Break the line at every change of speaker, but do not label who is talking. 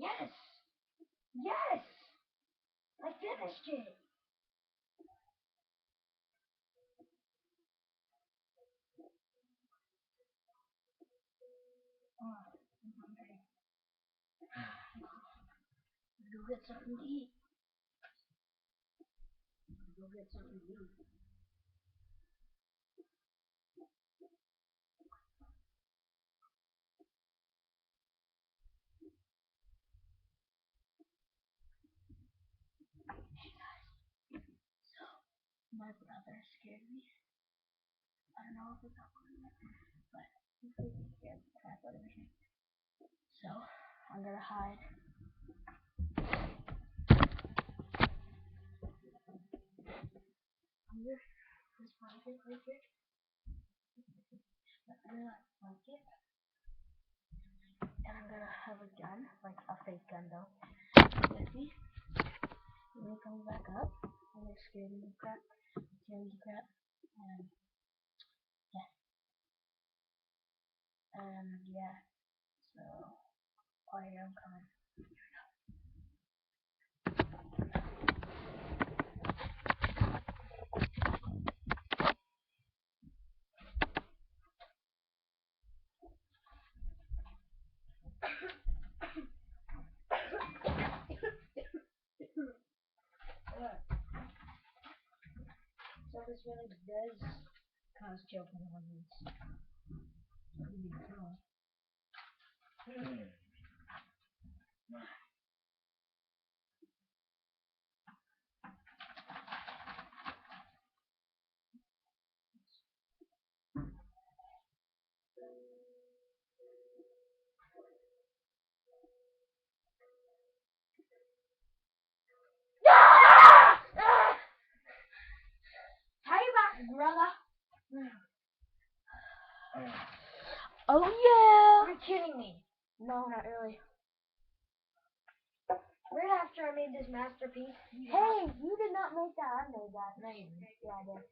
Yes! Yes! I finished it! Oh, I'm hungry. Go get something to eat. Go get something to eat. My brother scared me. I don't know if it's awkward, but he freaking scared the crap out of me. So, I'm gonna hide. Under this blanket right here. But under that blanket. And I'm gonna have a gun, like a fake gun though, with me. When he comes back up, I'm gonna scare him to crap. And yeah, so quiet, I'm coming. So this really does cause choking hazards. Tie you back, brother.
Oh yeah!
You're kidding me.
No, not really.
Right after I made this masterpiece.
Hey, you did not make that. I made that.
No, you didn't.
Yeah, I did.